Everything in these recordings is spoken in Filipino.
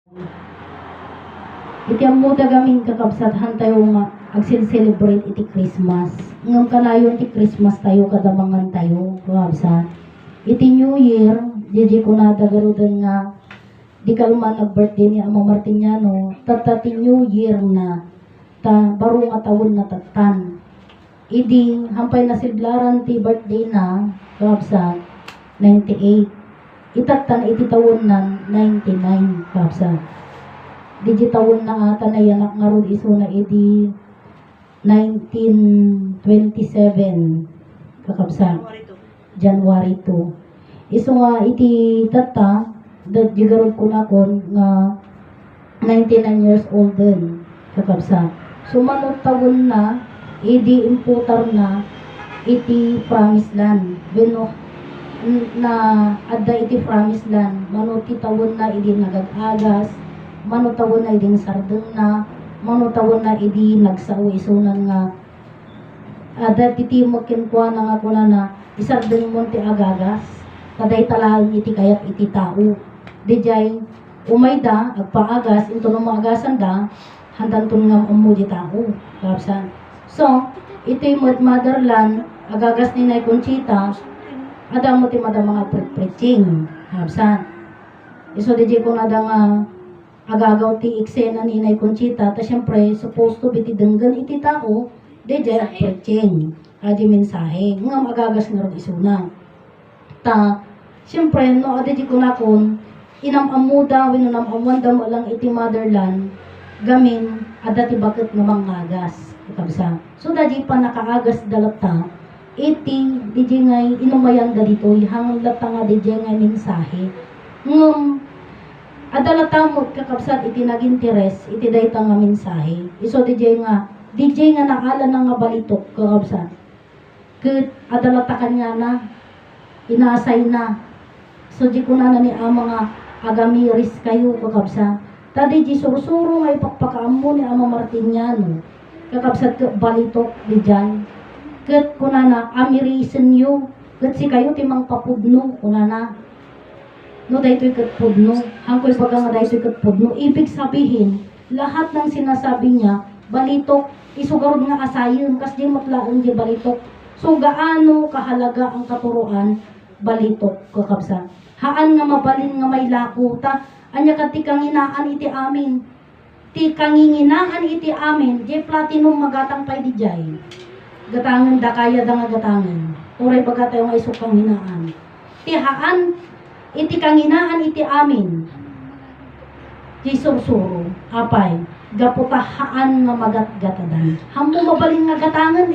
Iti ammo dagamin kakabsathan tayo nga agsil-celebrate iti Christmas. Ngam kanayon ti Christmas tayo kadamangan tayo kakabsat. Iti New Year, di ko na dagarudan nga di kalman nag-birthday ni Amo Martiniano, tata ti New Year na ta baro nga tawon na tatan. Idi hampay na sidlaran ti birthday na kakabsat 98. Itatan iti tawon na 99 kakabsat. Digitawon na ata na yanak nga ron iso na edi 1927 kakabsat January 2. Iso nga iti tata jigarod ko na kon nga 99 years old din kakabsat. Sumanod tawon na edi imputar na iti promised land. Beno na adda iti promised land manuti tawon na edi nagagagas, manutawon na iding sardeng na, manutawon na idi nagsao isunan nga ada titimog kinkwa na nga kuna na isardeng mo ti agagas kaday talahin iti kayat iti tao dijay umayda agpaagas into no maagasan da handan tun nga ummo di tao kapsan. So iti motherland agagas ni Nay Conchita ada mo ti mada mga preaching kapsan. Iso dijay ko na da nga agagaw ti eksena ni Inay Conchita, ta siyempre, supposed to be ti denggan iti tao, deje preaching, adi mensahe, nga magagas nga rin isuna. Ta, siyempre, no, adi kunakon, inamamuda, winunamamuanda mo lang iti motherland, gamin, ada ti bakit nga mangagas, itabsa. So, daji pa nakaagas dalata, iti, deje ngay, inumayan da dito, hang lata nga deje ngay mensahe, adalata mo kakabsat iti nag-interes iti dayta nga mensahe. Iso DJ nga nakala na nga balitok kakabsat. Ket adalata kanya na inasay na. So di ko na ni ama nga agamiris kayo kakabsat. Tadi di sursuro nga ipakpakaam mo ni Ama Martiniano. Kakabsat ke balitok di dyan. Ket kuna na amirisen yo. Ket si kayo timang papudno kuna na. No, dahito ikatpudno. Hangko'y baga nga dahito ikatpudno. Ibig sabihin, lahat ng sinasabi niya, balitok, isugarod nga asayon, kas di matlaan di balitok. So, gaano kahalaga ang katuruan, balitok, kakabsa. Haan nga mabalin nga may lakuta, anya ka ti kanginaan iti amin. Ti kanginginaan iti amin, di platinum magatang pay di jay. Gatangan da kaya da nga gatangan. Uray baga tayo nga isok kanginaan. Ti haan, iti kanginaan iti amin di sursuro apay gaputahaan nga magatgatadan hammo mabalin nga gatangan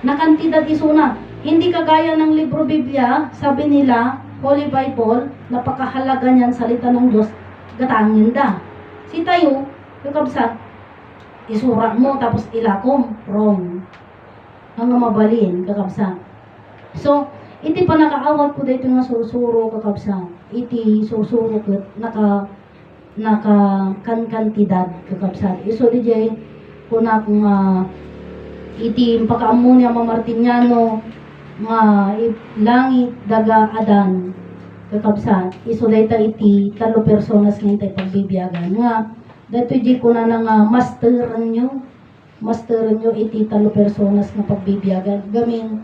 nakantidad isuna hindi kagaya ng libro Biblia sabi nila Holy Bible napakahalaga niyan salita ng Diyos gatangin da si tayo kakabsat isura mo tapos ilakom wrong ang mabalin kakabsat. So iti pa nakaawat ko dito nga sursuro kakabsa. Iti sursuro ko naka kantidad kakabsa. Iso di jay kuna kung iti pakaammo ni Ama Martiniano nga langit daga adan kakabsa. Iso dayta iti 3 personas nga itay pagbibiyagan nga dito jay kuna na nga masteran nyo iti 3 personas nga pagbibiyagan gamin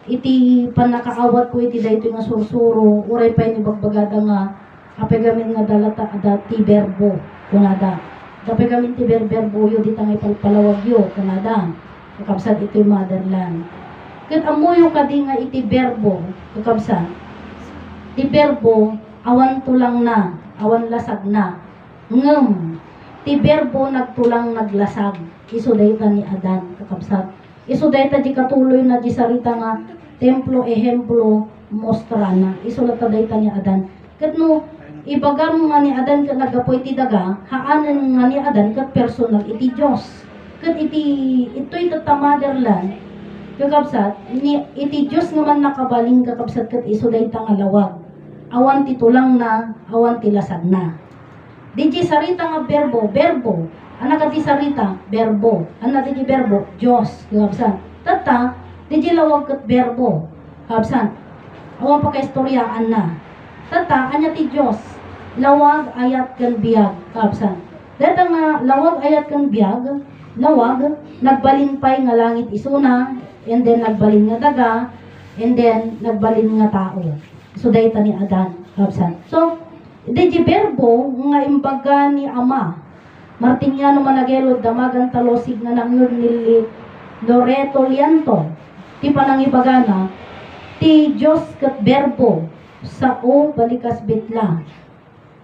iti panakaawat ko iti dayto nga sursuro uray pay ni bagbagada nga apegamin nga dalata ti berbo kunada apegamin ti berbo yo di tangay palpalawag yo kunada kakabsat iti motherland ket amuyo kadi nga iti berbo kakabsat ti berbo awan tulang na awan lasag na ngem ti berbo nagtulang naglasag iso dayta ni Adan kakabsat. Iso dayta di katuloy na di sarita nga templo ehemplo mostrana. Iso lata dayta ni Adan. Ket no ibagam nga ni Adan ket nagapoy ti daga, haanan nga ni Adan ket personal iti Dios. Ket ito'y motherland kakabsat ni iti Dios nga man nakabaling kakabsat ket iso dayta nga lawag. Awan ti tulang na, awan ti lasag na. Di sarita nga berbo anak ti sarita, berbo. Anak ti berbo, Diyos. Kabsan. Tata, di lawag kat berbo. Kabsan. Awan pa ka istoryaan na. Tata, anya ti Diyos. lawag ayat kan biyag kaabsan. Deta nga lawag ayat kan biyag, lawag nagbalinpay nga langit isuna, and then nagbalin nga daga, and then nagbalin nga tao. So dayta ni Adan kaabsan. So deji berbo nga imbaga ni Ama Martiniano Managelo damagan talosig nga nangyur ni Loreto Lianto ti panangibagana ti Diyos ket berbo sao balikas bitla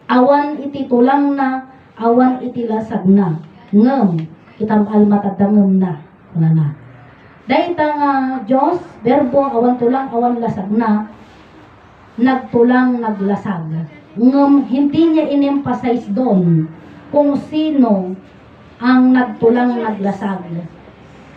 awan iti tulang na awan iti lasag na ngem itam almatadangem na kunana dayta nga Diyos berbo awan tulang awan lasag na nagtulang naglasag ngem hindi niya in-emphasize doon kung sino ang nagtulang naglasag.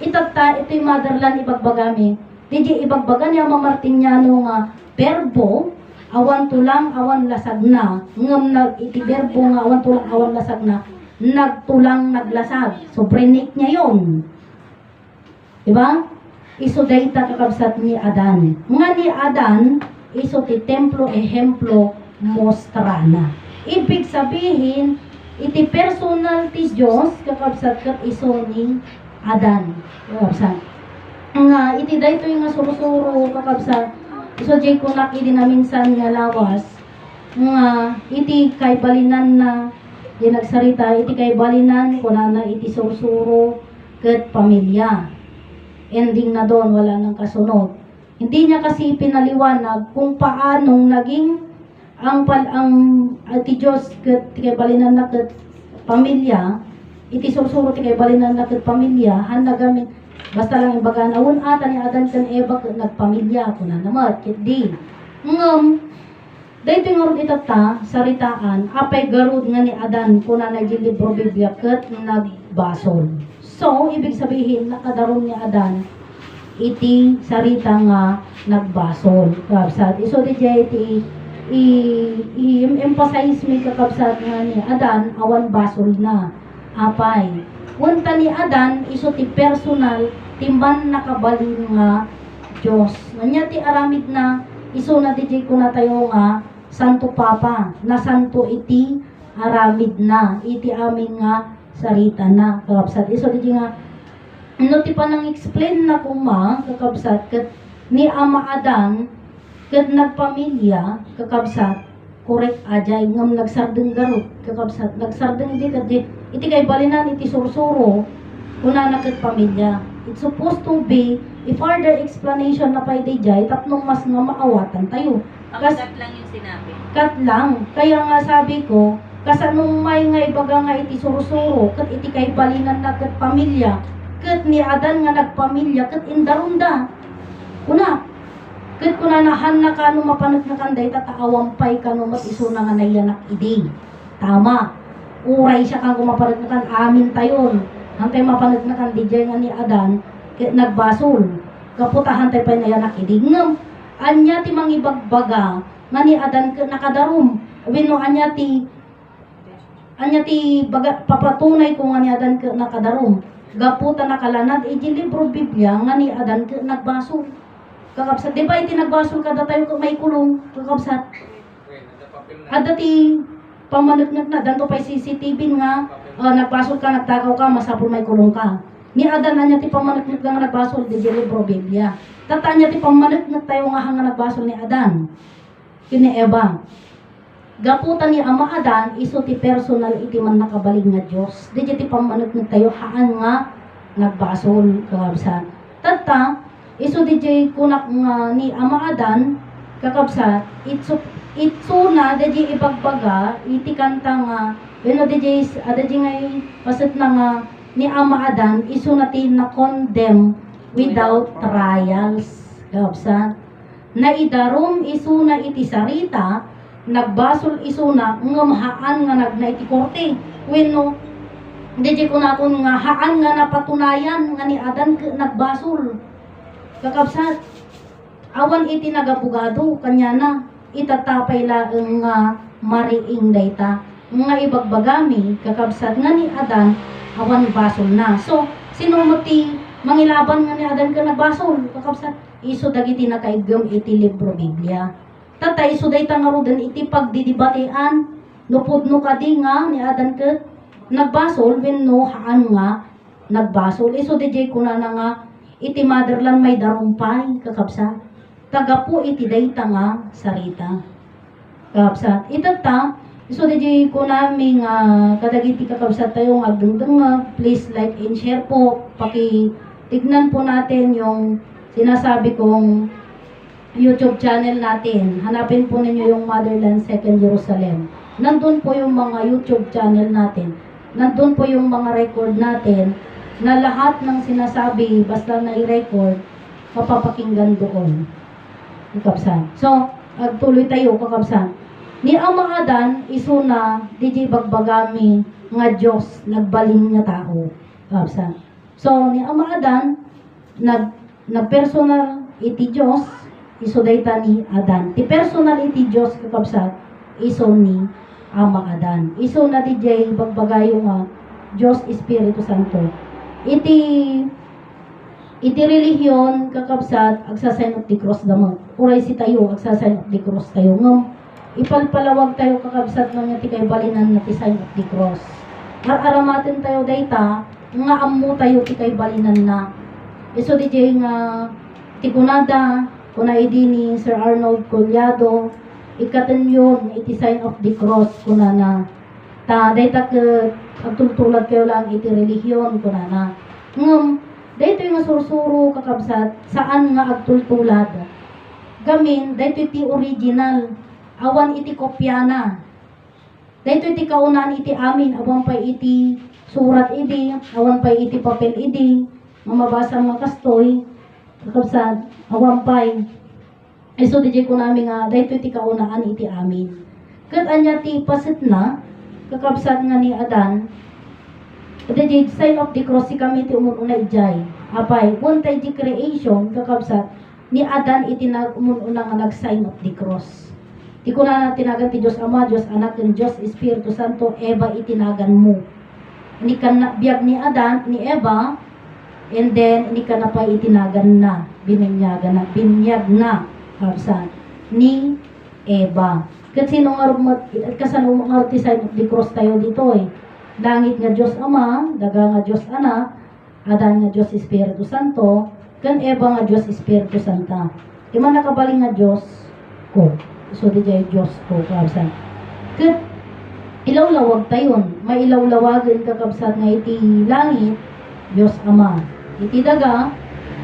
Itata, ito'y motherland ibagbagami. Di ibagbaga niya Martiniano nga verbo, awan tulang, awan lasag na. Ngam iti verbo nga awan tulang, awan lasag na. Nagtulang, naglasag. So, brenik niya yon. Diba? Iso dayta kakabsat ni Adan. Nga ni Adan, iso ti templo, ehemplo, mostrana. Ibig sabihin, iti personal ti Diyos kakabsat kat iso ni Adan kakabsat nga iti dayto yung nga surusuro kakabsat iso jay kunak iti na minsan nga lawas nga iti kay balinan na di nagsarita iti kay balinan kunana iti surusuro kat pamilya ending na doon wala nang kasunod hindi niya kasi pinaliwanag kung paanong naging ang iti Diyos ket kay balinan na ket pamilya iti sursuro ti kay balinan na ket pamilya han nagamit basta lang imbaga nawon ata ni Adan ken Eva ket nagpamilya kuna namat ket di ngem dayto nga itata saritaan apay garud nga ni Adan kuna na di libro Biblia ket nagbasol so ibig sabihin nakadaron ni Adan iti sarita nga nagbasol kapsat iso di iti i-emphasize mi kakabsat nga ni Adan awan basol na apay wanta ni Adan iso ti personal timban nakabalin nga Diyos nganya ti aramid na iso na di ko na tayo nga Santo Papa na santo iti aramid na iti amin nga sarita na kakabsat iso di nga ano ti panang explain na kuma kakabsat ket ni Ama Adan ket nagpamilya kakabsat korek ajay ngam nagsardeng garot kakabsat nagsardeng di ket iti kay balinan iti sursuro una na ket pamilya it's supposed to be a further explanation na pay jay tapno mas nga maawatan tayo kat lang yung sinabi kat lang kaya nga sabi ko kasanong may nga ibaga nga iti sursuro ket iti kay balinan na ket pamilya ket ni Adan nga nagpamilya ket indarunda una ket kuna nahan na kano mapanag na kanday tataawampay kano mat iso na nga nayanak idi. Tama. Uray siya kang kumapanag na kan amin tayon. Hantay mapanag na kan DJ nga ni Adan ket nagbasol. Kaputahan tay pa nayanak idi. Ngem anya ti mangibagbaga nga ni Adan ket nakadarum. Wenno anya ti baga, papatunay ko nga ni Adan ket nakadarum. Gaputa nakalanad iti libro Biblia nga ni Adan ket nagbasol. Kakabsat, di ba iti nagbasol kada tayo kung may kulong, kakabsat? At dati, pamanagnak na, danto pa CCTV nga, nagbasol ka, nagtakaw ka, masapol may kulong ka. Ni Adan na niya ti pamanagnak nga nagbasol, di libro Biblia. Tata niya ti pamanagnak tayo nga hanga nagbasol ni Adan. Kini Eva. Gaputan ni Ama Adan, iso ti personal iti man nakabalig nga Diyos. Di ti pamanagnak tayo haan nga nagbasol, kakabsat. Tata, iso DJ kunak nga ni Ama Adan kakabsat itso na DJ ibagbaga iti kanta nga bueno DJ ngay paset na nga ni Ama Adan iso natin na condemn without trials kakabsat na idarom iso na iti sarita nagbasol iso na ngamhaan nga nagna iti korte bueno DJ kunakon nga haan nga napatunayan nga ni Adan nagbasol kakabsat, awan iti nagabugado, kanya na, itatapay laeng nga mariing dayta, nga ibagbagami, kakabsat nga ni Adan, awan basol na. So, sino mo ti mangilaban nga ni Adan ka nagbasol, kakabsat, iso dagiti nakaigam iti libro Biblia. Tatay, iso dayta nga rodan iti pagdidibatean, lupod no kadi nga ni adan ket nagbasol wenno haan nga nagbasol. Iso DJ ko na nga iti motherland may darumpay kakabsat. Taga po iti dayta nga sarita. Kakabsat. Itata, iso DJ ko namin kadagiti kakabsat tayo agdungdung please like and share po. Tignan po natin yung sinasabi kong YouTube channel natin. Hanapin po ninyo yung Motherland Second Jerusalem. Nandun po yung mga YouTube channel natin. Nandun po yung mga record natin na lahat ng sinasabi basta na i-record mapapakinggan doon. Kakabsan. So, agtuloy tayo kakabsan. Ni Ama Adan isuna DJ bagbagami nga Dios nagbalin nga tao. Kakabsan. So, ni Ama Adan nagpersonal iti Dios iso dayta ni Adan. Ti personal iti Dios kakabsat iso ni Ama Adan. Iso na DJ bagbagayo nga Dios Espiritu Santo. Iti relihiyon kakabsat agsasign of the cross damo. Uray si tayo agsasign of the cross tayo ngem ipalpalawag tayo kakabsat nga ti kay balinan na ti sign of the cross. Aramaten tayo dayta nga ammo tayo ti kay balinan na. Iso DJ nga ti kunada kuna idi ni Sir Arnold Collado ikaten yun iti sign of the cross kuna na ta dayta ke agtultulad kayo lang iti relihiyon kuna na ngem dayto nga sursuro kakabsat saan nga agtultulad gamin dayto iti original awan iti kopya na dayto iti kaunan iti amin awan pa iti surat idi awan pa iti papel idi mamabasa mga kastoy kakabsat awan pay iso DJ ko namin nga dayto iti kaunaan iti amin ket anya ti paset na kakabsat nga ni Adan DJ sign of the cross si kami ti umununa ijay apay one tay di creation kakabsat ni Adan iti umununa nga nag sign of the cross ti kuna tinagan ti Dios Ama Dios Anak ken Dios Espiritu Santo Eva itinagan mo ni kan biag ni Adan ni Eva and then hindi ka na pa itinagan na, binyag na, kapsan, ni Eva. Kasi nung kasanong mga sign of the cross tayo dito eh. Langit nga Diyos Ama, daga nga Diyos Anak, Adan nga Diyos Espiritu Santo, kan Eva nga Diyos Espiritu Santa. Ima nakabaling nga Diyos ko. So di jay Diyos ko, kapsan. Kat ilawlawag tayon, mailawlawagan kakabsat nga iti langit, Diyos Ama. Iti daga,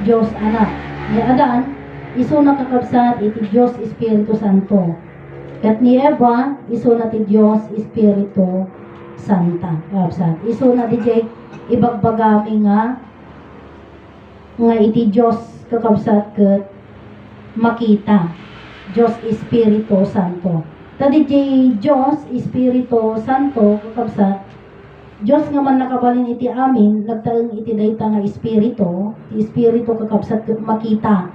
Diyos Anak. Ni Adan, iso na kakabsat iti Diyos Espiritu Santo. Kat ni Eva, iso na ti Diyos Espiritu Santa. Kakabsat. Iso na ti Jay, ibagbagami nga iti Diyos kakabsat kat makita. Diyos Espiritu Santo. Tadi Jay, Diyos Espiritu Santo kakabsat Diyos nga man nakabalin iti amin, nagtaeng iti dayta nga espiritu, espiritu kakabsat ket makita,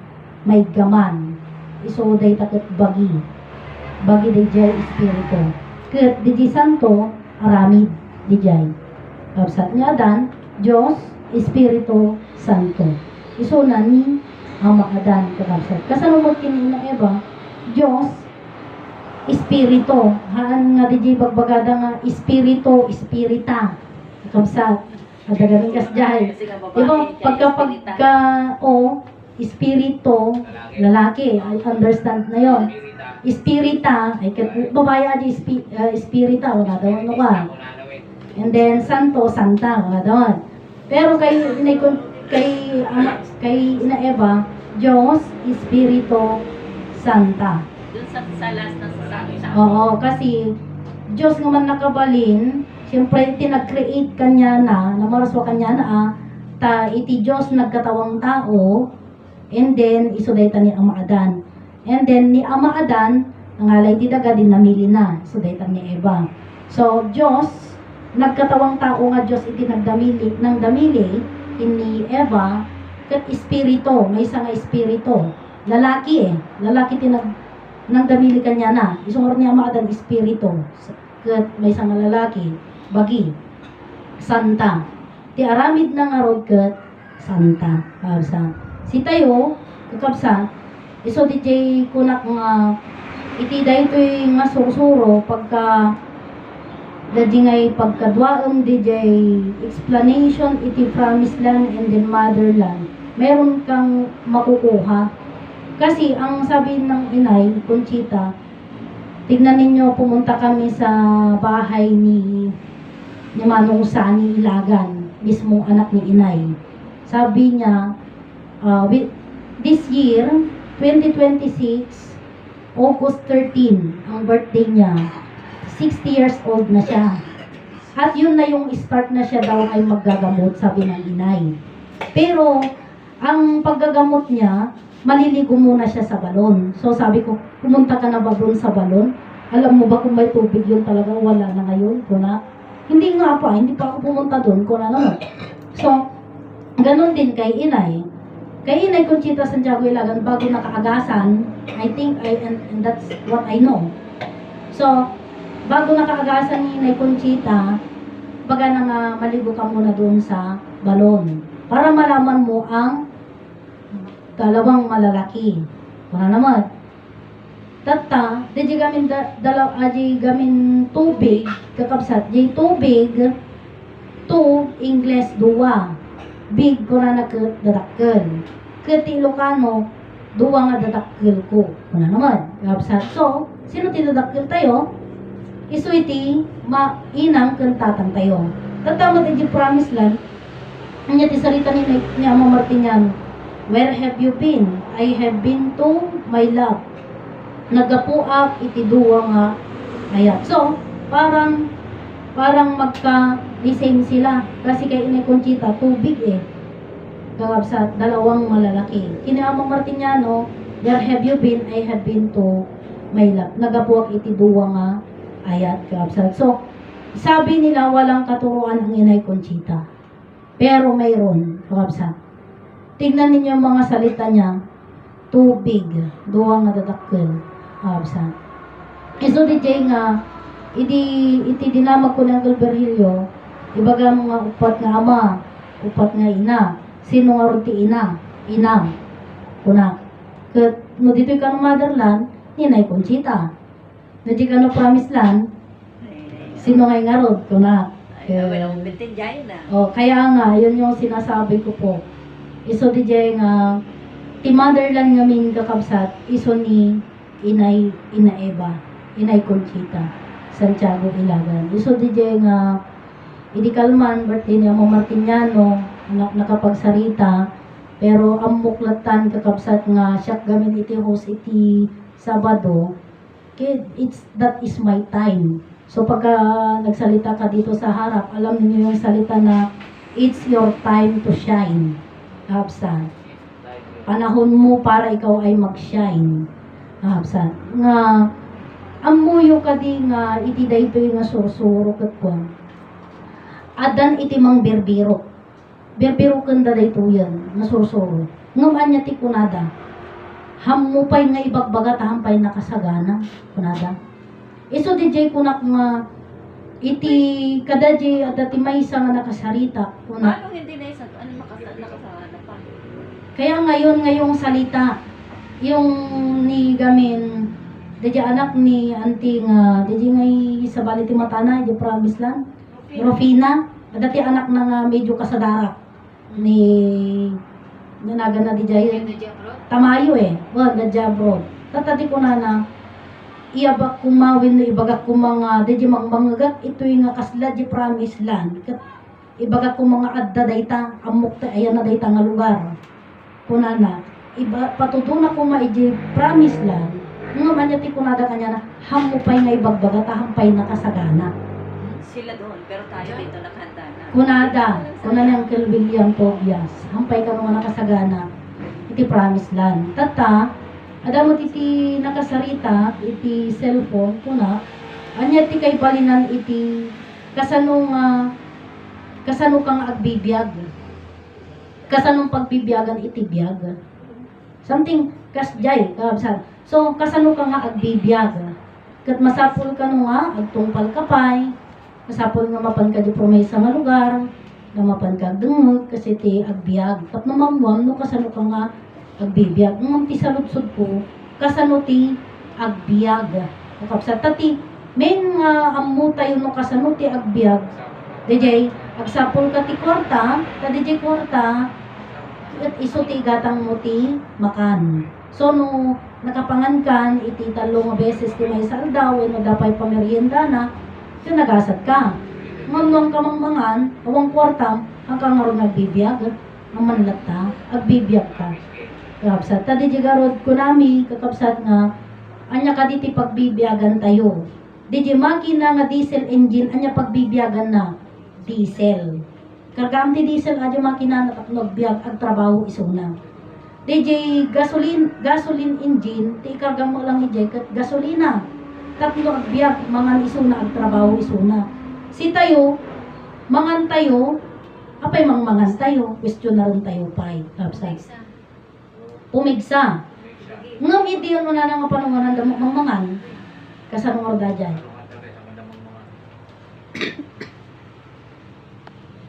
may gaman. Iso dayta ket bagi dijay espiritu. Ket dijay santo, aramid dijay. Kakabsat nga Adan, Diyos, Espiritu Santo. Iso na ni Ama Adan kakabsat. Kasalumot kini na Eva, Diyos, Espiritu, haan nga di bagbagada nga espiritu, espirita. Kamsat, adagaling kasjay. Diba, pagka espiritu, lalaki, I understand na yon. Espirita, ay babaya di espirita, wala daw, ano ka. And then, santo, santa, wala daw. Pero kay ina Eva, Diyos, Espiritu, Santa. Dun sa last na sasabi sa Oo, kasi Diyos nga man nakabalin, siyempre tinag-create kanya na, namaraswa kanya na ta iti Diyos nagkatawang tao, and then isudayta ni Ama Adan. And then ni Ama Adan, nangalay ti daga din namili na, isudayta ni Eva. So, Diyos, nagkatawang tao nga Diyos iti nagdamili, nang damili, ini Eva, kat espiritu, may isa nga espiritu. Lalaki lalaki nang damili kanya na. Isungor niya Ama Adan espiritu. Kat may isang lalaki, bagi, santa. Ti aramid na nga rod kat santa. Kabsa. Si tayo, kakabsa, iso di jay kunak nga iti dahito nga sursuro pagka Dadji ngay pagkadwaon, DJ explanation, iti promised land and then motherland. Meron kang makukuha. Kasi ang sabi ng inay, Conchita, tignan ninyo, pumunta kami sa bahay ni Manong Sani Ilagan, mismong anak ni inay. Sabi niya, this year, 2026, August 13, ang birthday niya, 60 years old na siya. At yun na yung start na siya daw ay maggagamot, sabi ng inay. Pero, ang paggagamot niya, maliligo muna siya sa balon. So sabi ko, pumunta ka na ba doon sa balon? Alam mo ba kung may tubig yun talaga? Wala na ngayon, kuna. Hindi nga pa, hindi pa ako pumunta doon, kuna naman. So, ganun din kay inay. Kay inay Conchita Santiago Ilagan, bago nakaagasan, I think, and that's what I know. So, bago nakaagasan ni inay Conchita, baga na nga maligo ka muna doon sa balon. Para malaman mo ang dalawang malalaki. Wala naman. Tata, di gamin gamin tubig, kakabsat, di tubig, to Ingles duwa. Big ko na nagdadakkel. Kati Ilocano, duwa nga dadakkel ko. Wala naman. Kakabsat. So, sino tinadakkel tayo? Iso iti, mainang kantatang tayo. Tata, di promise land, anya ti salita ni Ama Martiniano, where have you been? I have been to my love. Nagapuak iti duwa nga ayat. So, parang magka-same sila. Kasi kay Inay Conchita, tubig eh. Kakabsat, dalawang malalaki. Kini Amang Martiniano, where have you been? I have been to my love. Nagapuak iti duwa nga ayat. Kakabsat. So, sabi nila walang katuruan ang Inay Conchita. Pero mayroon. Kakabsat. Tignan ninyo ang mga salita niya. Tubig. Duwa nga dadakkel. Absa. Iso DJ nga, iti dinamag ko ng Virgilio, ibaga mga upat nga ama, upat nga ina. Sino nga rin ti ina? Inam. Kuna. Kat, no dito'y ka ng motherland, Inay Conchita. No di ka no promised land, sino nga nga rin? Kuna. Kaya nga, yun yung sinasabi ko po. Iso DJ nga, ti motherland nga min kakabsat, iso ni Inay Eva, Inay Conchita, Santiago Ilagan. Iso DJ nga, hindi kalman, birthday ni Amo Martiniano, nakapagsarita, pero ang muklatan kakabsat nga, siyak gamin iti host iti Sabado, that is my time. So pagka nagsalita ka dito sa harap, alam niyo yung salita na, it's your time to shine. Kapsat. Panahon mo para ikaw ay mag-shine. Kapsat. Nga, amuyo ka di nga, iti dayto nga sursuro kat ko. Adan iti mang berbiro. Berbiro kanda dayto yan, nga sursuro. Ngaman niya ti kunada. Hamupay nga ibagbaga tahampay nakasagana. Kunada. Iso DJ kunak nga, iti kada di adati may isa nga nakasarita. Kunak. Paano hindi na isa? Ano nakasagana pa? Kaya ngayong salita, yung ni gamin, dadya anak ni auntie nga, dadya ngay sa bali ti matana, dadya promise lang, Rufina, dati anak na nga medyo kasadara, ni nanaga na dadya, tamayo eh, dadya bro. Tatati ko na, iabak kumawin na ibagak ko mga, dadya mangmangagat, ito yung nga kasla, dadya promise lang, ibagak ko mga adda dayta, amok ta, ayan na dayta nga lugar. Kunana, patutuna ko maiji promise lang, nga manyati kunada kanya na, hamupay nga ibagbaga, tahampay na kasagana. Sila doon, pero tayo dito nakahanda na. Kunana ng Kilbilian Tobias, hampay ka mga nakasagana, iti promise lang. Tata, adamot iti nakasarita, iti cellphone, kuna, anya ti kay balinan iti, kasano kang agbibiyag. Kasanong pagbibiyagan iti biyag. Something kasjay, kabsat. So, kasano ka nga agbibiyag. Kat masapul ka no nga, agtungpal kapay, masapul nga mapan ka di promesa nga lugar, na mapan ka dungog, kasi ti agbiyag. Tap namamwam, no kasano ka nga agbibiyag. Nung ti saludsod ko, kasano ti agbiyag. Kabsat, tati, Men nga ammo tayo no kasano ti agbyag. DJ, agsapol ka ti kwarta, ta DJ kwarta, at iso ti gatang mo ti makan. So no nakapangan kan iti 3 beses ti may saldaw no dapay pamerienda na, so nagasat ka. Ngamnong kamangmangan, awang kwarta, hanggang nga ron nagbibiyag, ang manlata, agbibiyag ka. Kakabsat, ta DJ garod ko nami, kakabsat nga, anya ka diti pagbibiyagan tayo. DJ makina nga diesel engine, anya pagbibiyagan na diesel. Kargam ti diesel, adyo makina na nagbiag ang trabaho isuna. DJ gasoline engine, ti kargam mo lang DJ, gasolina. Tatlo agbiag, mangan isuna ang trabaho isuna. Si tayo, mangan tayo, apay mangan tayo, question na rin tayo pay. Kapsay. Pumigsa. Ngam iti yun mo na nga panunganan damok mangan. Kasanong orda dyan.